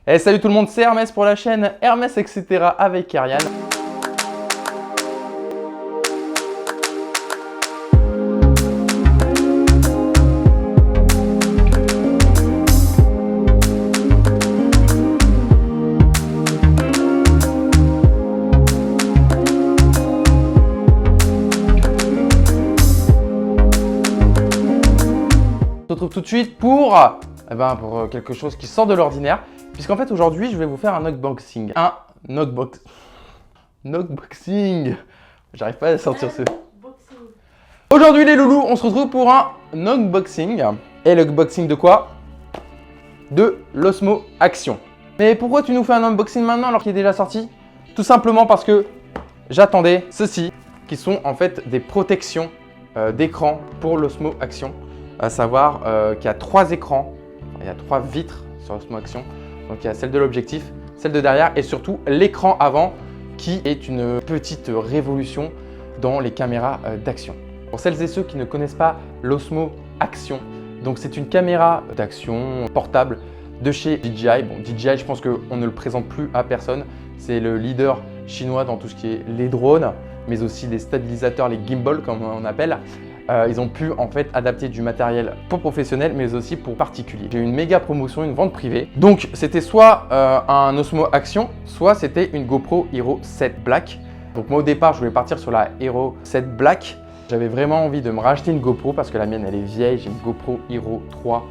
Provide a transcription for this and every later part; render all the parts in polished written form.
Hey, salut tout le monde, c'est Hermès pour la chaîne Hermès etc. avec Ariane. On se retrouve tout de suite pour quelque chose qui sort de l'ordinaire. Puisqu'en fait aujourd'hui je vais vous faire un unboxing. Unboxing. J'arrive pas à sortir ce. Aujourd'hui les loulous, on se retrouve pour un unboxing. Et l'unboxing de quoi? De l'Osmo Action. Mais pourquoi tu nous fais un unboxing maintenant alors qu'il est déjà sorti? Tout simplement parce que j'attendais ceci, qui sont en fait des protections d'écran pour l'Osmo Action. À savoir qu'il y a 3 écrans, il y a 3 vitres sur l'Osmo Action. Donc il y a celle de l'objectif, celle de derrière et surtout l'écran avant qui est une petite révolution dans les caméras d'action. Pour celles et ceux qui ne connaissent pas l'Osmo Action, donc c'est une caméra d'action portable de chez DJI. Bon, DJI, je pense qu'on ne le présente plus à personne. C'est le leader chinois dans tout ce qui est les drones, mais aussi les stabilisateurs, les gimbals comme on appelle. Ils ont pu en fait adapter du matériel pour professionnels mais aussi pour particuliers. J'ai eu une méga promotion, une vente privée. Donc c'était soit un Osmo Action, soit c'était une GoPro Hero 7 Black. Donc moi au départ je voulais partir sur la Hero 7 Black. J'avais vraiment envie de me racheter une GoPro parce que la mienne elle est vieille. J'ai une GoPro Hero 3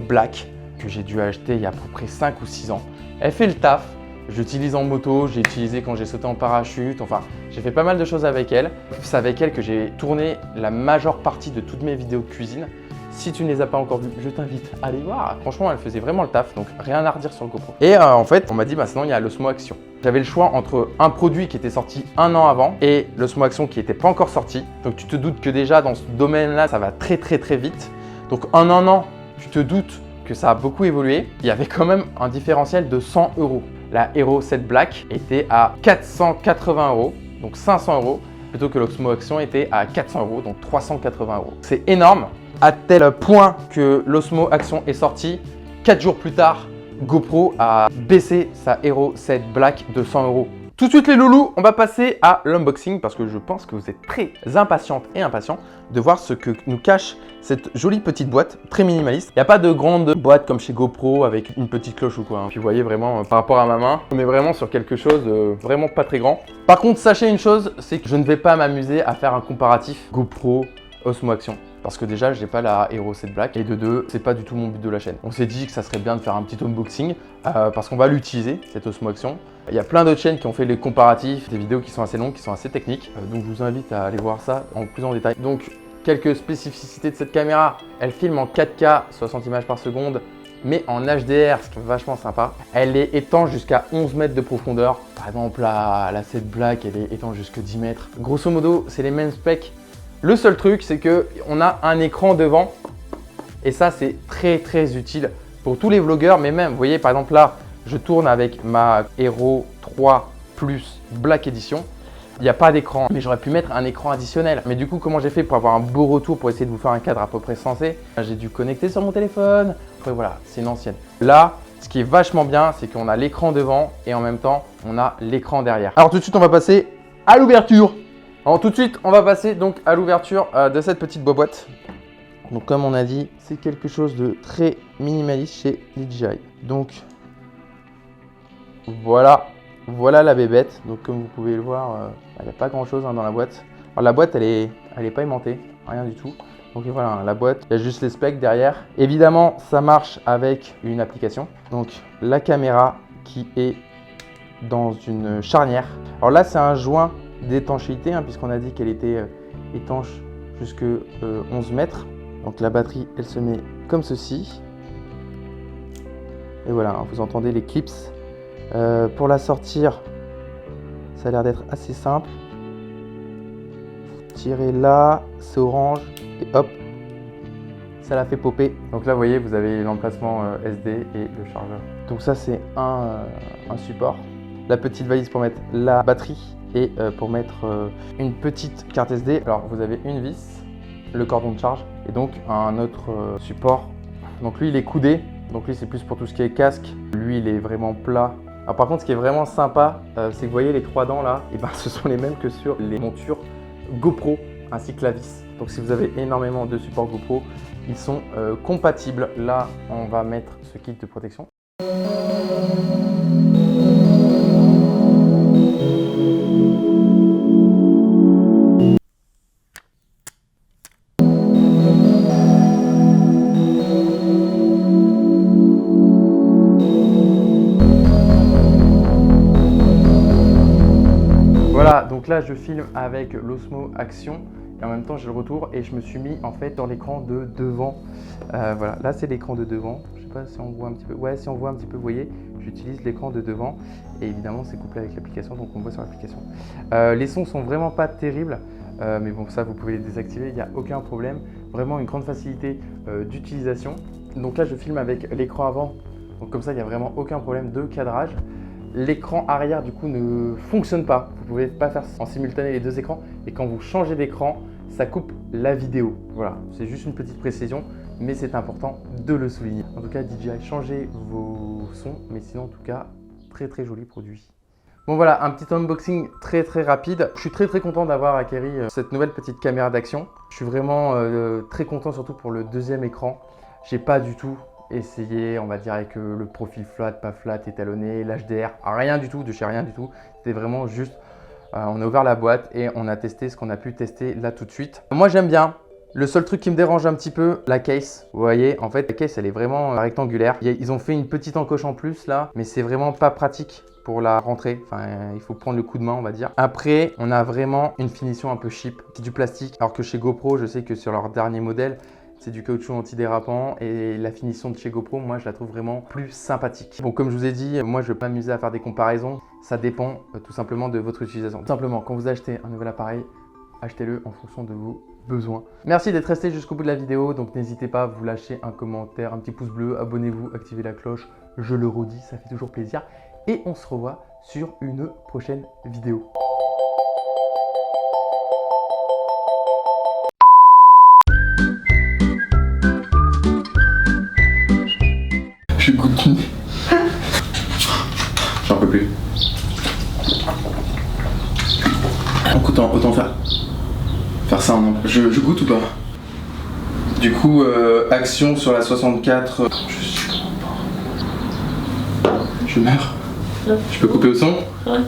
Black que j'ai dû acheter il y a à peu près 5 ou 6 ans. Elle fait le taf. J'utilise en moto, j'ai utilisé quand j'ai sauté en parachute, enfin j'ai fait pas mal de choses avec elle. C'est avec elle que j'ai tourné la majeure partie de toutes mes vidéos de cuisine. Si tu ne les as pas encore vues, je t'invite à les voir. Franchement, elle faisait vraiment le taf, donc rien à redire sur le GoPro. Et en fait, on m'a dit, sinon il y a l'Osmo Action. J'avais le choix entre un produit qui était sorti 1 an avant et l'Osmo Action qui n'était pas encore sorti. Donc tu te doutes que déjà dans ce domaine-là, ça va très vite. Donc en 1 an, tu te doutes que ça a beaucoup évolué. Il y avait quand même un différentiel de 100 €. La Hero 7 Black était à 480 €, donc 500 €, plutôt que l'Osmo Action était à 400 €, donc 380 €. C'est énorme, à tel point que l'Osmo Action est sorti. 4 jours plus tard, GoPro a baissé sa Hero 7 Black de 100 €. Tout de suite les loulous, on va passer à l'unboxing parce que je pense que vous êtes très impatientes et impatients de voir ce que nous cache cette jolie petite boîte très minimaliste. Il n'y a pas de grande boîte comme chez GoPro avec une petite cloche ou quoi. Puis vous voyez vraiment par rapport à ma main, on est vraiment sur quelque chose de vraiment pas très grand. Par contre, sachez une chose, c'est que je ne vais pas m'amuser à faire un comparatif GoPro Osmo Action. Parce que déjà, je n'ai pas la Hero 7 Black et de deux, c'est pas du tout mon but de la chaîne. On s'est dit que ça serait bien de faire un petit unboxing parce qu'on va l'utiliser, cette Osmo Action. Il y a plein d'autres chaînes qui ont fait les comparatifs, des vidéos qui sont assez longues, qui sont assez techniques. Donc je vous invite à aller voir ça en plus en détail. Donc quelques spécificités de cette caméra. Elle filme en 4K, 60 images par seconde, mais en HDR, ce qui est vachement sympa. Elle est étanche jusqu'à 11 mètres de profondeur. Par exemple, la 7 Black, elle est étanche jusqu'à 10 mètres. Grosso modo, c'est les mêmes specs. Le seul truc, c'est qu'on a un écran devant et ça, c'est très utile pour tous les vlogueurs. Mais même, vous voyez, par exemple là, je tourne avec ma Hero 3 Plus Black Edition. Il n'y a pas d'écran, mais j'aurais pu mettre un écran additionnel. Mais du coup, comment j'ai fait pour avoir un beau retour, pour essayer de vous faire un cadre à peu près sensé? J'ai dû connecter sur mon téléphone. Après voilà, c'est une ancienne. Là, ce qui est vachement bien, c'est qu'on a l'écran devant et en même temps, on a l'écran derrière. Alors tout de suite, on va passer à l'ouverture. Alors tout de suite, on va passer donc à l'ouverture de cette petite boîte. Donc comme on a dit, c'est quelque chose de très minimaliste chez DJI. Donc voilà la bébête. Donc comme vous pouvez le voir, il n'y a pas grand chose dans la boîte. Alors la boîte, elle est pas aimantée, rien du tout. Donc voilà, la boîte, il y a juste les specs derrière. Évidemment, ça marche avec une application. Donc la caméra qui est dans une charnière. Alors là, c'est un joint d'étanchéité puisqu'on a dit qu'elle était étanche jusque 11 mètres. Donc la batterie, elle se met comme ceci. Et voilà, vous entendez les clips. Pour la sortir, ça a l'air d'être assez simple. Vous tirez là, c'est orange et hop, ça la fait popper. Donc là, vous voyez, vous avez l'emplacement SD et le chargeur. Donc ça, c'est un support. La petite valise pour mettre la batterie et pour mettre une petite carte SD. Alors vous avez une vis, le cordon de charge et donc un autre support. Donc lui il est coudé, donc lui c'est plus pour tout ce qui est casque. Lui lui il est vraiment plat. Alors par contre ce qui est vraiment sympa, c'est que vous voyez les 3 dents là, et ben, ce sont les mêmes que sur les montures GoPro ainsi que la vis. Donc si vous avez énormément de supports GoPro, ils sont compatibles. Là on va mettre ce kit de protection. Voilà, donc là je filme avec l'Osmo Action et en même temps j'ai le retour et je me suis mis en fait dans l'écran de devant. Voilà, là c'est l'écran de devant. Je sais pas si on voit un petit peu. Ouais, si on voit un petit peu, vous voyez, j'utilise l'écran de devant et évidemment c'est couplé avec l'application, donc on voit sur l'application. Les sons sont vraiment pas terribles, mais bon, ça vous pouvez les désactiver, il n'y a aucun problème. Vraiment une grande facilité d'utilisation. Donc là je filme avec l'écran avant, donc comme ça il n'y a vraiment aucun problème de cadrage. L'écran arrière du coup ne fonctionne pas, vous ne pouvez pas faire en simultané les deux écrans et quand vous changez d'écran, ça coupe la vidéo. Voilà, c'est juste une petite précision, mais c'est important de le souligner. En tout cas DJI, changez vos sons, mais sinon en tout cas, très joli produit. Bon voilà, un petit unboxing très rapide. Je suis très content d'avoir acquéri cette nouvelle petite caméra d'action. Je suis vraiment très content surtout pour le deuxième écran. J'ai pas du tout essayé, on va dire, avec le profil flat, pas flat, étalonné, l'HDR, rien du tout, de chez rien du tout. C'était vraiment juste, on a ouvert la boîte et on a testé ce qu'on a pu tester là tout de suite. Moi j'aime bien. Le seul truc qui me dérange un petit peu, la case. Vous voyez, en fait, la case, elle est vraiment rectangulaire. Ils ont fait une petite encoche en plus là, mais c'est vraiment pas pratique pour la rentrée. Enfin, il faut prendre le coup de main, on va dire. Après, on a vraiment une finition un peu cheap. C'est du plastique, alors que chez GoPro, je sais que sur leur dernier modèle, c'est du caoutchouc antidérapant et la finition de chez GoPro, moi je la trouve vraiment plus sympathique. Bon, comme je vous ai dit, moi je ne vais pas m'amuser à faire des comparaisons. Ça dépend tout simplement de votre utilisation. Tout simplement, quand vous achetez un nouvel appareil, achetez-le en fonction de vos besoins. Merci d'être resté jusqu'au bout de la vidéo. Donc n'hésitez pas à vous lâcher un commentaire, un petit pouce bleu, abonnez-vous, activez la cloche. Je le redis, ça fait toujours plaisir. Et on se revoit sur une prochaine vidéo. Je goûte. J'en peux plus. Autant faire ça en un. Je goûte ou pas? Du coup, action sur la 64. Je meurs. Ouais. Je peux couper au son? Ouais.